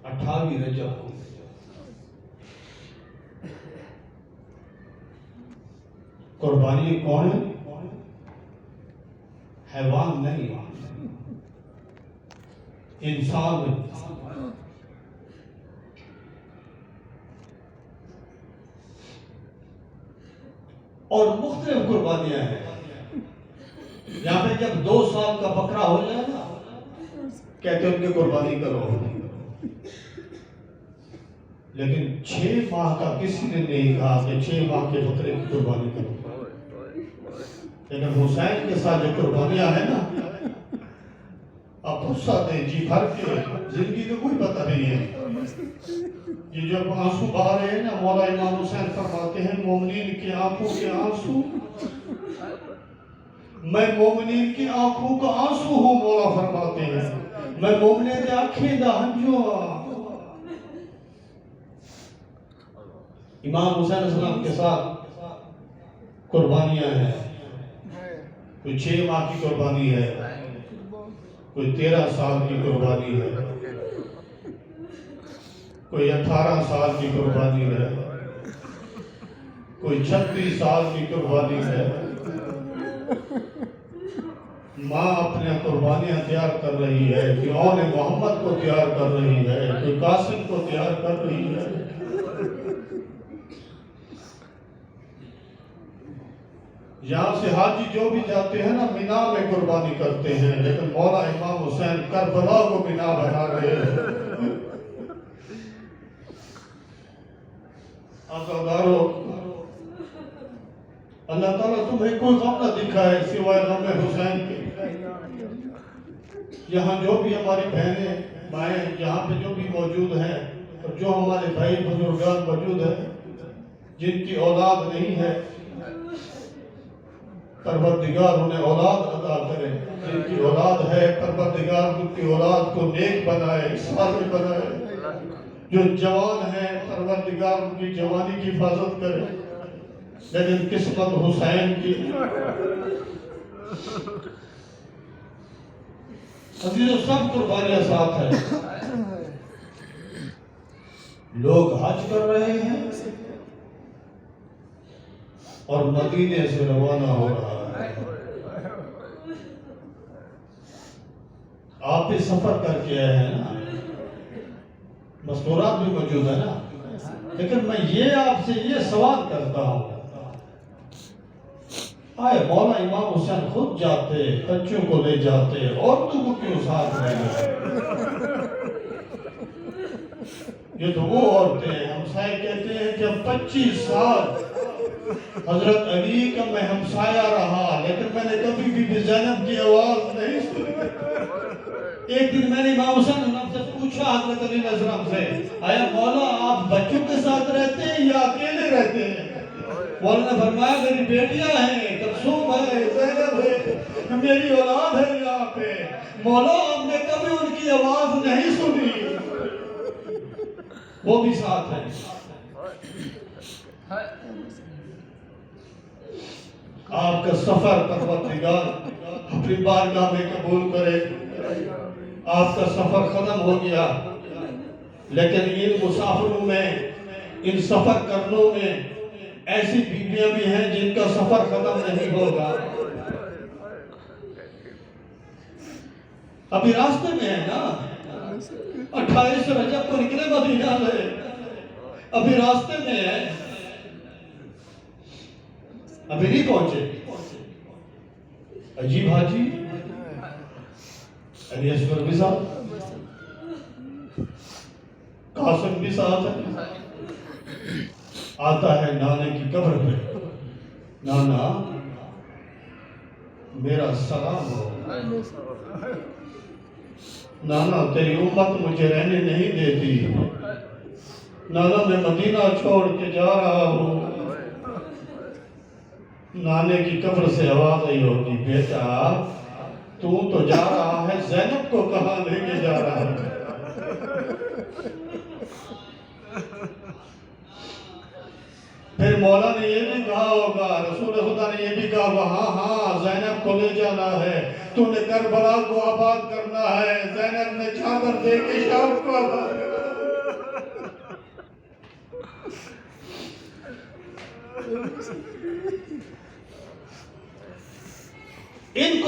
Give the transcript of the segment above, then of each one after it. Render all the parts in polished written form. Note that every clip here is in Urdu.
28 رجب کو قربانی کون ہے؟ حیوان نہیں، انسان ہے۔ اور مختلف قربانیاں ہیں۔ یہاں پہ جب 2 سال کا بکرا ہو جائے نا، کہتے ہیں ان کی قربانی کرو، لیکن 6 ماہ کا کسی نے نہیں کہا کہ 6 ماہ کے بکرے کی قربانی کرو۔ لیکن حسین کے ساتھ جو قربانیاں ہیں نا، اب غصہ دیں جی بھر کے، زندگی کا کوئی پتہ نہیں ہے۔ یہ جو آنسو بہا رہے ہیں نا، مولا امام حسین فرماتے ہیں مومنین کی آنکھوں کے آنسو، میں مومنین کی آنکھوں کا آنسو ہوں، مولا فرماتے ہیں میں مومنین دے آنکھیں دا ہنجو ہوں۔ امام حسین علیہ السلام کے ساتھ قربانیاں ہیں، کوئی 6 ماہ کی قربانی ہے، کوئی 13 سال کی قربانی ہے، کوئی 18 سال کی قربانی ہے، کوئی 36 سال کی قربانی ہے۔ ماں اپنے قربانیاں تیار کر رہی ہے، کوئی اون محمد کو تیار کر رہی ہے، کوئی قاسم کو تیار کر رہی ہے۔ یہاں سے حاجی جو بھی جاتے ہیں نا، مینا میں قربانی کرتے ہیں، لیکن مولا امام حسین کربلا کو مینا بنا رہے ہیں۔ عزادارو، اللہ تعالیٰ تمہیں کوئی غم نہ دکھائے سوائے غم حسین کے۔ یہاں جو بھی ہماری بہنیں مائیں یہاں پہ جو بھی موجود ہیں، اور جو ہمارے بھائی بزرگان موجود ہیں جن کی اولاد نہیں ہے، پروردگار انہیں اولاد عطا کرے۔ جن کی اولاد ہے، پروردگار ان کی اولاد کو نیک بنائے، صالح بنائے۔ جو جوان ہیں، پروردگار ان کی جوانی کی حفاظت کرے۔ لیکن قسمت حسین کی، عزیزو سب قربانیاں ساتھ ہیں۔ لوگ حج کر رہے ہیں اور مدینے سے روانہ ہو رہا ہے۔ آپ بھی سفر کر کے آئے ہیں نا، مستورات بھی موجود ہے نا، لیکن میں یہ آپ سے یہ سوال کرتا ہوں، آئے مولا امام حسین خود جاتے، بچوں کو لے جاتے، عورتوں کو کیوں ساتھ لے گئے؟ یہ تو وہ عورتیں ہیں، ہمسائے کہتے ہیں کہ 25 سال حضرت علی کا میں ہمسایہ رہا، لیکن میں نے کبھی بھی زینب کی آواز نہیں سنی۔ ایک دن میں نے امام حسین سے پوچھا حضرت علی علیہ السلام سے، آیا مولا آپ بچوں کے ساتھ رہتے ہیں یا اکیلے رہتے ہیں؟ مولا نے فرمایا میری بیٹیاں ہیں، کلثوم ہے، زینب ہے، میری اولاد ہے یہاں پہ۔ مولا آپ نے کبھی ان کی آواز نہیں سنی، وہ بھی ساتھ ہیں۔ آپ کا سفر پروردگار اپنی بارگاہ میں قبول کرے۔ آپ کا سفر ختم ہو گیا، لیکن ان مسافروں میں، ان سفر کرنوں میں ایسی بیویاں بھی ہیں جن کا سفر ختم نہیں ہوگا۔ ابھی راستے میں ہے نا، 28 رجب کو نکلے مدینہ سے، ابھی راستے میں ہے، ابھی نہیں پہنچے۔ عجیب حاجی علی اصغر بھی ساتھ، قاسم بھی ساتھ ہے۔ آتا ہے نانے کی قبر پہ، نانا میرا سلام ہو، نانا تیری امت مجھے رہنے نہیں دیتی، نانا میں مدینہ چھوڑ کے جا رہا ہوں۔ نانے کی قبر سے آواز آئی ہوگی، بیٹا تو جا رہا ہے، زینب کو کہاں لے کے جا رہا ہے؟ پھر مولا نے یہ بھی کہا ہوگا، رسول خدا نے یہ بھی کہا ہوگا، ہاں ہاں زینب کو لے جانا ہے، تو نے کربلا کو آباد کرنا ہے، زینب نے چادر دے کے شام کو آباد کرنا ہے۔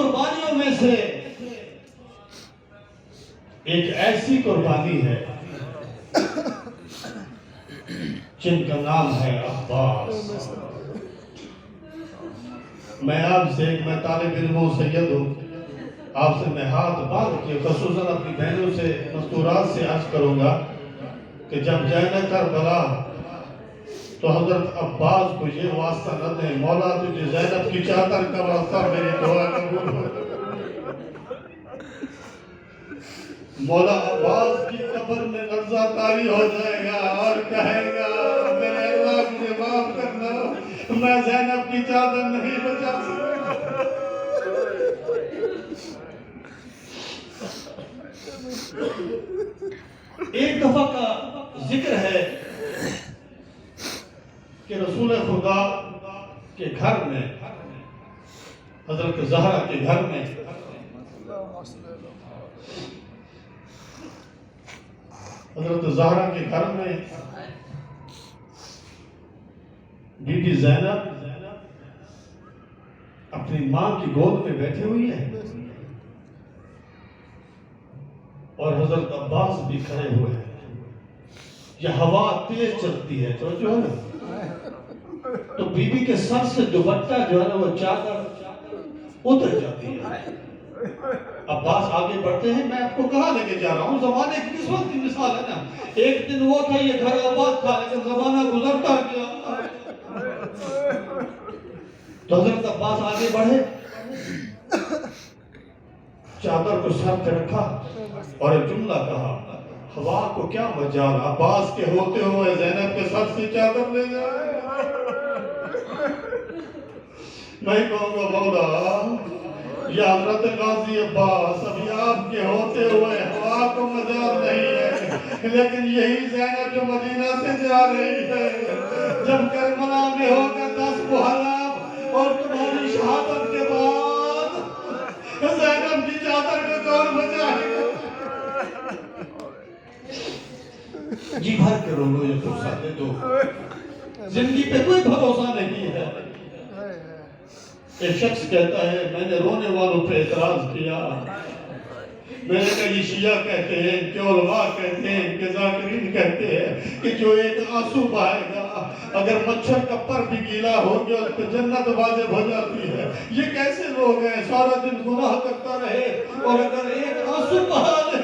قربانیوں میں سے ایک ایسی قربانی ہے جن کا نام ہے عباس۔ میں آپ سے میں طالب علم و سید ہوں، آپ سے میں ہاتھ باندھ کے خصوصاً اپنی بہنوں سے مستورات سے عرض کروں گا کہ جب جائیں کربلا تو حضرت عباس کو یہ واسطہ نہ دیں، مولا تجھے زینب کی چادر کا واسطہ میری دعا قبول ہو۔ مولا عباس کی قبر میں لرزہ طاری ہو جائے گا اور کہے گا میرے اللہ مجھے معاف کرنا، میں زینب کی چادر نہیں بچا سکتا۔ ایک دفعہ کا ذکر ہے کہ رسول خدا کے گھر میں، حضرت زہرا کے گھر میں حضرت زہرا کے گھر میں بی بی زینب اپنی ماں کی گود میں بیٹھی ہوئی ہے اور حضرت عباس بھی کھڑے ہوئے ہیں۔ یہ ہوا تیز چلتی ہے جو ہے نا، تو بی بی کے سر سے دوپٹہ جو ہے نا وہ چادر اتر جاتی ہے۔ عباس آگے بڑھتے ہیں، میں آپ کو کہاں لے کے جا رہا ہوں، زمانے کی قسمت کی مثال ہے نا۔ ایک دن وہ تھا یہ گھر آباد تھا لیکن زمانہ گزرتا گیا۔ تو حضرت عباس آگے بڑھے، چادر کو سر پہ رکھا اور ایک جملہ کہا، ہوا کو کیا مجال عباس کے ہوتے ہوئے زینب کے سر سے چادر لے جائے۔ میں کہوں گا مولا یا حضرت غازی عباس، ابھی آپ کے ہوتے ہوئے ہوا کو مجال نہیں ہے، لیکن یہی زینب جو مدینہ سے جا رہی ہے، جب کربلا میں ہوگا 10 محرم اور تمہاری شہادت کے بعد زینب کی چادر کو کون بچائے گا؟ جی بھر کے رو لو، یہ فرصت دے دو، زندگی پہ کوئی بھروسہ نہیں ہے۔ ایک شخص کہتا ہے میں نے رونے والوں پہ اعتراض کیا، میں نے کہا یہ شیعہ کہتے ہیں کہ علماء کہتے ہیں کہ ذاکرین کہتے ہیں کہ جو ایک آنسو بہائے گا اگر مچھر کا پر بھی گیلا ہو گیا اس پہ جنت واجب ہو جاتی ہے۔ یہ کیسے لوگ ہیں سارا دن گناہ کرتا رہے اور اگر ایک آنسو بہا لے،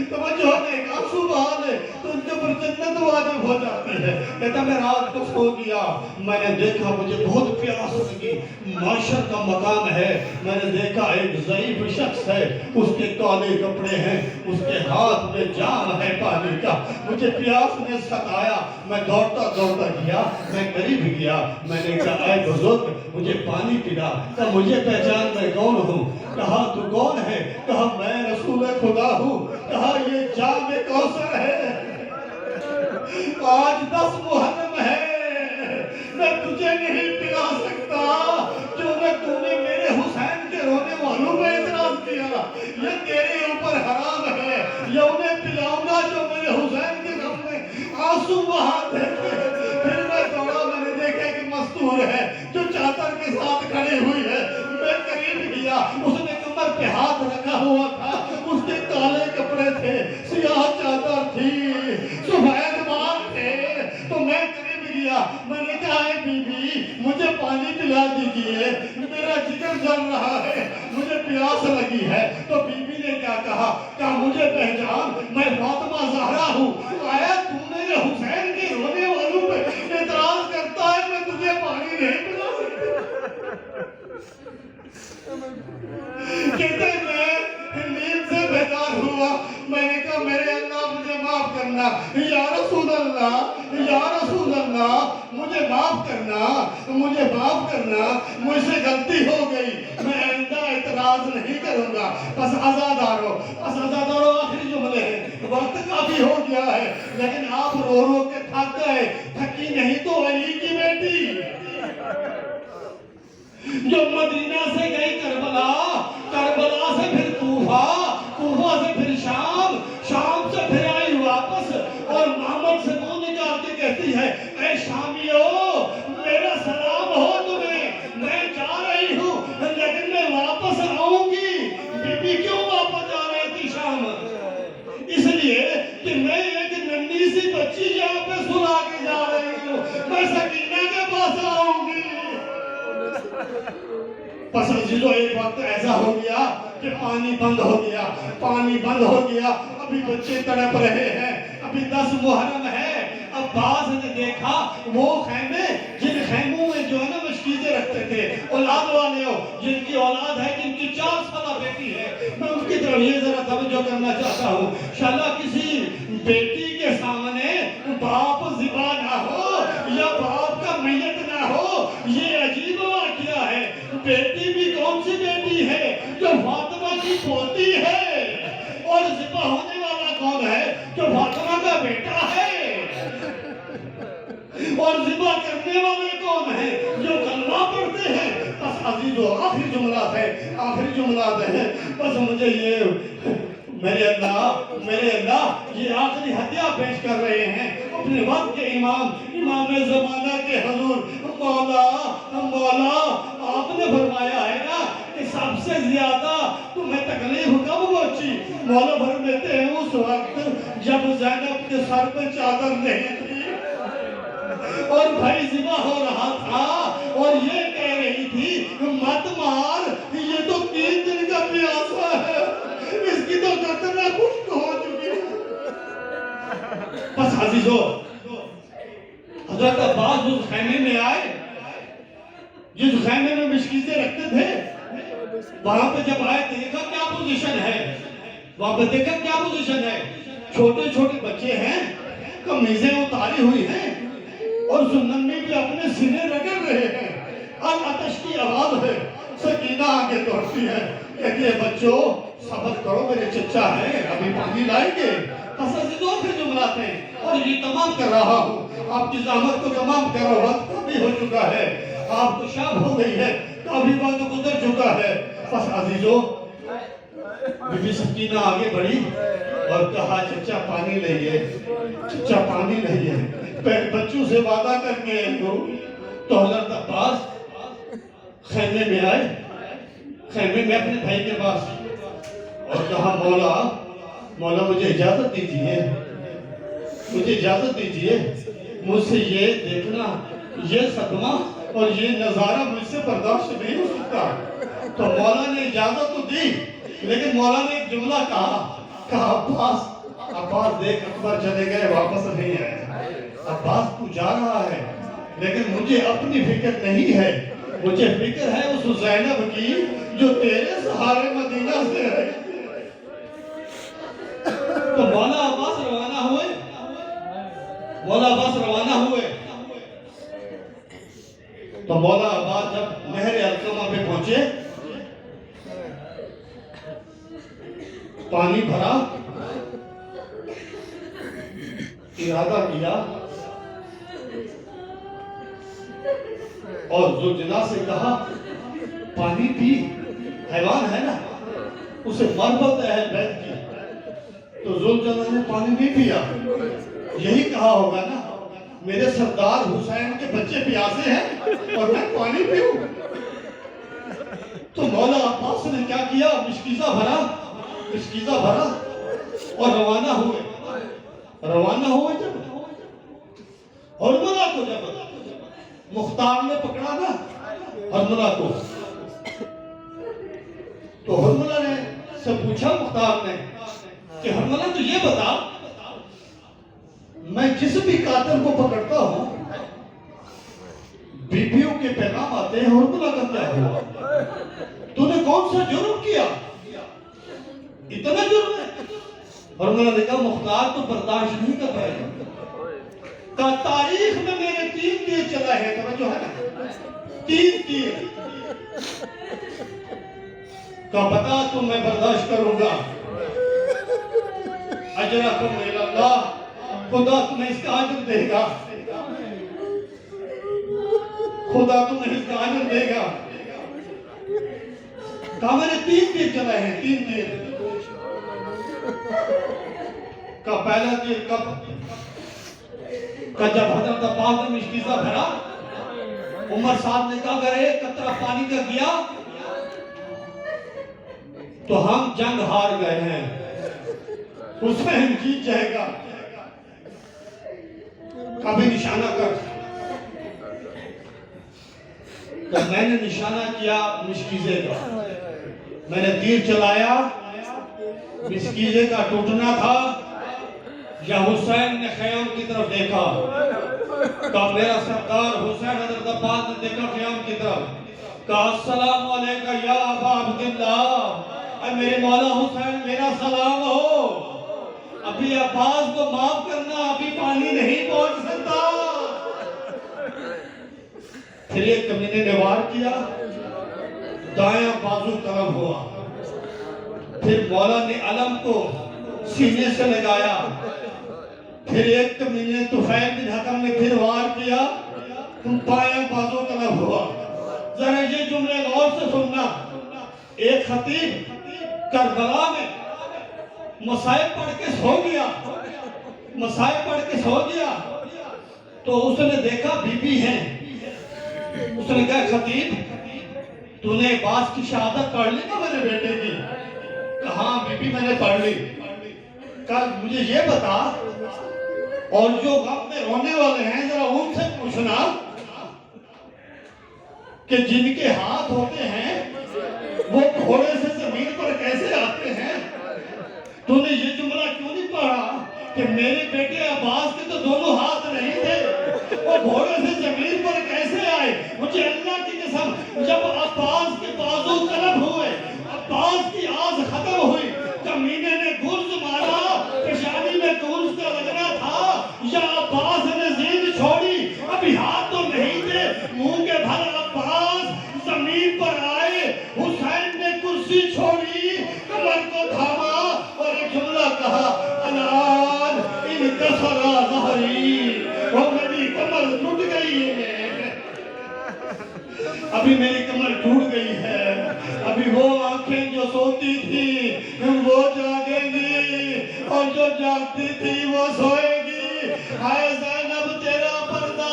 توجہ نے ایک آنسو بہا لے تو ان کے پر جنت واجب ہو جاتی ہے۔ کہتا میں رات کو سو گیا، میں نے دیکھا مجھے بہت پیاس لگی، معاشر کا مقام ہے، میں نے دیکھا ایک ضعیف شخص ہے، اس کے کالے کپڑے ہیں، اس کے ہاتھ میں جام ہے پانی کا، مجھے پیاس نے ستایا، میں دوڑتا دوڑتا گیا، میں قریب گیا، میں نے کہا اے بزرگ مجھے پانی پلا، کہا مجھے پہچان میں کون ہوں؟ کہا تو کون ہے؟ کہا میں رسول خدا ہوں۔ کہا یہ جام کوثر ہے، آج 10 محرم ہے، میں تجھے نہیں پلا سکتا کیونکہ تو نے میرے حسین کے رونے والوں پہ اعتراض کیا، یہ تیرے اوپر حرام ہے، یہ انہیں پلاؤں گا جو میرے حسین کے غم میں آنسو بہاتے تھے۔ پھر میں دوڑا، میں نے دیکھا کہ مستور ہے جو چادر کے ساتھ کھڑی ہوئی ہے، میں قریب گیا، اس نے کمر پہ ہاتھ رکھا ہوا تھا، اس کے کالے کپڑے تھے، سیاہ چادر تھی، سفید بال تھے، تو میں قریب گیا، میں نے کہا اے بی بی مجھے پانی پلا دیجئے، میرا جگر جل رہا ہے، مجھے پیاس لگی ہے۔ تو بی بی نے کیا کہا؟ کہا مجھے پہچان، میں فاطمہ زہرا ہوں۔ آیا تم میرے حسین کے رونے والوں پہ اعتراض کرتا ہے، میں تجھے پانی نہیں پلا سکتا۔ کہتے میں نیند سے بیدار ہوا، میں نے کہا میرے اللہ مجھے معاف کرنا، یا رسول اللہ، یا رسول اللہ مجھے معاف کرنا، مجھے معاف کرنا، مجھ سے غلطی ہو گئی، میں آئندہ اعتراض نہیں کروں گا، بس آزادارو، بس آزادارو آخری جملے ہیں، وقت کافی ہو گیا ہے، لیکن آپ رو رو کے تھک گئے، تھکی نہیں تو علی کی بیٹی جو مدینہ سے گئی کربلا، کربلا سے پھر کوفہ، کوفہ سے پھر شام، شام سے پھر آئی واپس اور محمد سے منہ نکال کے کہتی ہے اے شامیو میرا سلام ہو تمہیں، میں جا رہی ہوں لیکن میں واپس کہ میں ایک ننھی سی بچی یہاں پہ سلا کے جا رہی ہوں، میں سکینہ کے پاس آؤں گی۔ پس عزیزو ایک وقت ایسا ہو گیا کہ پانی بند ہو گیا، پانی بند ہو گیا، ابھی بچے تڑپ رہے ہیں، ابھی 10 محرم ہے۔ عباس نے دیکھا وہ خیمے جن خیموں میں جو ہے نا مشکیزیں رکھتے تھے، اولاد والے ہو جن کی اولاد ہے، جن کی 4 سالہ بیٹی ہے، میں ان کی طرف یہ ذرا توجہ کرنا چاہتا ہوں، انشاءاللہ کسی بیٹی کے سامنے باپ ذبح نہ ہو یا باپ کا میت نہ ہو، یہ عجیب واقعہ ہے۔ بیٹی بھی کون سی بیٹی ہے؟ جو فاطمہ کی پوتی ہے، اور ذبح ہونے والا کون ہے؟ جو فاطمہ کا بیٹا ہے۔ اور ذبح کرنے والے کون ہیں؟ جو کلمہ پڑھتے ہیں۔ بس عزیزو آخری جملات ہیں، بس مجھے یہ میرے اللہ یہ آخری ہدیہ پیش کر رہے ہیں اپنے وقت کے امام زمانہ کے حضور۔ مولا آپ نے فرمایا ہے نا کہ سب سے زیادہ تمہیں تکلیف کب پہنچی؟ مولا فرماتے ہیں اس وقت جب زینب کے سر پہ چادر نہیں تھی اور بھائی ذبح ہو رہا تھا اور یہ کہہ رہی تھی مت مار، یہ تو 3 دن کا پیاسا ہے، اس کی تو گردنیں خشک ہو چکی ہے۔ بس عزیزو حضرت عباس اس خیمے میں آئے جس خیمے میں مشکیزیں رکھتے تھے، وہاں پہ جب آئے دیکھا کیا پوزیشن ہے، چھوٹے چھوٹے بچے ہیں، قمیضیں اتاری ہوئی ہیں اور سنن میں بھی اپنے سینے رگڑ رہے ہیں، آتش کی آواز ہے۔ سکینہ آگے دوڑتی ہے، کہتی ہے بچوں صبر کرو، میرے چچا ہیں ابھی پانی لائیں گے۔ بس عزیزوں پھر جملات ہیں اور یہ تمام کر رہا ہوں، آپ کی زحمت کو تمام کر رہا ہوں، وقت بھی ہو چکا ہے، آپ کو شام ہو گئی ہے، کافی وقت گزر چکا ہے۔ بس عزیزوں بی بی سکینہ آگے بڑھی اور کہا چچا پانی لئیے، بچوں سے وعدہ کر کے تو حضرت عباس خیمے میں آئے، خیمے میں اپنے بھائی کے پاس اور کہا مولا مجھے اجازت دیجئے، مجھ سے یہ دیکھنا، یہ صدمہ اور یہ نظارہ مجھ سے برداشت نہیں ہو سکتا۔ تو مولا نے اجازت تو دی، لیکن مولا نے ایک جملہ کہا عباس دیکھ اکبر چلے گئے واپس نہیں آئے، عباس تو جا رہا ہے لیکن مجھے اپنی فکر نہیں ہے، مجھے فکر ہے اس زینب کی جو تیرے سہارے مدینہ سے ہے۔ تو مولا عباس روانہ ہوئے تو مولا عباس جب نہر علقمہ پہ پہنچے، پانی بھرا، ارادہ کیا اور ذوالجلال سے کہا پانی پی، حیوان ہے نا، اسے مربت ہے بیت کی۔ تو ذوالجلال نے پانی نہیں پیا، یہی کہا ہوگا نا میرے سردار حسین کے بچے پیاسے ہیں اور میں پانی پیوں۔ تو مولا عباس نے کیا کیا، مشکیزہ بھرا اور روانہ ہوئے جب حرملہ کو جب مختار نے پکڑا نا حرملہ کو، تو حرملہ نے سے پوچھا مختار نے کہ حرملہ تو یہ بتا، میں جس بھی قاتل کو پکڑتا ہوں بیویوں کے پیغام آتے ہیں، حرملہ کا کیا ہوا؟ تو نے کون سا جرم کیا؟ اتنا جرم ہے؟ حرملہ نے کہا مختار تو برداشت نہیں کر پائے گا، تاریخ میں میرے 3 تیر چلا ہے، توجہ ہے نا، 3 تیر کا بتا تو میں برداشت کروں گا، اجرکم الاللہ، خدا تمہیں اس کا اجر دے گا، کہا میں نے 3 تیر چلائے ہیں، 3 تیر کا پہلا تیر کا جب حضرت عباس نے مشکیزہ بھرا، عمر صاحب نے کہا اگر ایک قطرہ پانی کا گیا تو ہم جنگ ہار گئے ہیں، حسین جیت جائے گا. کبھی نشانہ کر. تو میں نے نشانہ کیا مشکیزے کا. میں نے تیر چلایا, مشکیزے کا ٹوٹنا تھا. یا حسین نے خیام کی طرف دیکھا, کہا میرا سردار حسین حضرت عباس نے دیکھا خیام کی طرف, کہا السلام علیکم یا ابا عبداللہ, اے میرے مولا حسین میرا سلام ہو. ابھی عباس کو معاف کرنا, ابھی پانی نہیں پہنچ سکتا. پھر ایک کمینے نے وار کیا, دائیں بازو طرف ہوا. پھر مولا نے علم کو سینے سے لگایا. پھر ایک کمینے طفیل بن حکم نے پھر وار کیا, بائیں بازو طرف ہوا. ذرا یہ جملے غور سے سننا. ایک خطیب کربلا میں مصائب پڑھ کے سو گیا, مصائب پڑھ کے سو گیا. تو اس نے دیکھا بی بی ہیں. اس نے کہا خطیب تو نے عباس کی شہادت پڑھ لی نا میرے بیٹے کی؟ کہاں بی بی میں نے پڑھ لی. کہا مجھے یہ بتا, اور جو غم میں رونے والے ہیں ذرا ان سے پوچھنا کہ جن کے ہاتھ ہوتے ہیں وہ گھوڑے سے زمین پر کیسے آتے ہیں. تو نے یہ جملہ کیوں نہیں پڑھا کہ میرے بیٹے عباس کے تو دونوں ہاتھ نہیں تھے, وہ گھوڑے سے زمین پر کیسے آئے؟ مجھے اللہ کی قسم, جب عباس کے بازو طلب ہوئے, عباس کی آس ختم ہوئی, کمینے نے گرز مارا, پیشانی میں گرز کا لگنا تھا, یا عباس نے زید چھوڑی, ابھی ہاتھ تو نہیں تھے, منہ کے بھر عباس زمین پر آئے. حسین نے کرسی چھوڑی, کمر کو تھاما اور ایک جملہ کہا, الان انکسر ظہری, وہ میری کمر ٹوٹ گئی ہے, ابھی میری کمر ٹوٹ گئی ہے. ابھی وہ آنکھیں جو سوتی تھی وہ جاگیں گی, اور جو جاگتی تھی وہ سوئے گی. ہائے زینب تیرا پردہ.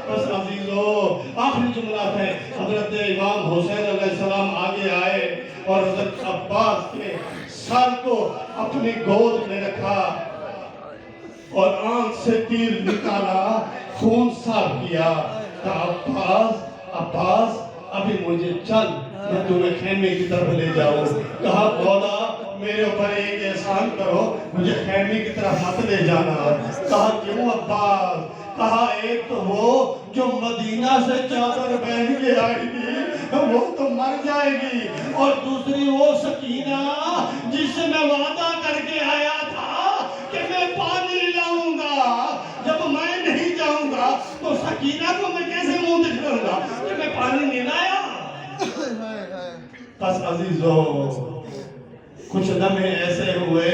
بس عزیزو, آخری جملہ ہے. حضرت امام حسین علیہ السلام آگے آئے اور حضرت عباس کے سر کو اپنی گود میں رکھا اور آنکھ سے تیر نکالا, خون صاف کیا. کہا عباس ابھی مجھے چل, میں تمہیں خیمے کی طرف لے جاؤں. کہا مولا میرے اوپر ایک احسان کرو, مجھے خیمے کی طرف مت لے جانا. کہا کیوں عباس؟ کہا ایک تو وہ جو مدینہ سے چادر پہن کے آئی تھی وہ تو مر جائے گی, اور دوسری وہ سکینہ جس سے میں وعدہ کر کے آیا تھا کہ میں پانی لاؤں گا, جب میں نہیں جاؤں گا تو سکینہ کو میں کیسے منہ دکھاؤں گا کہ میں پانی نہیں لایا. بس عزیزو, کچھ لمحے ایسے ہوئے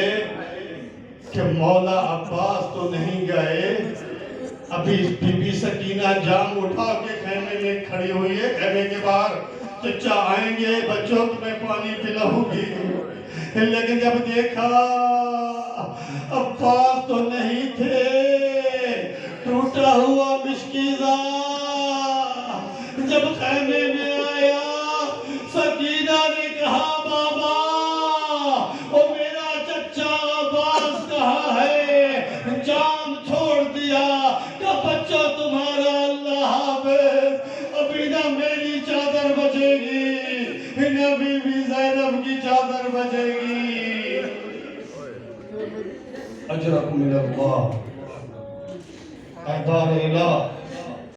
کہ مولا عباس تو نہیں گئے, ابھی بی بی سکینہ جام اٹھا کے خیمے میں کھڑی ہوئی ہے. خیمے کے باہر چچا آئیں گے, بچوں تمہیں پانی پلاؤں گی. لیکن جب دیکھا عباس تو نہیں تھے, ٹوٹا ہوا مشکیزہ جب خیمے میں آیا, سکینہ نے کہا بابا وہ میرا چچا عباس کہاں ہے؟ جام چھوڑ دیا. کہ بچہ تمہارا اللہ حافظ, ابھی نہ میری چادر بچے گی نہ بی بی زینب کی چادر بچے گی. اجرکم من اللہ, احبار الہ.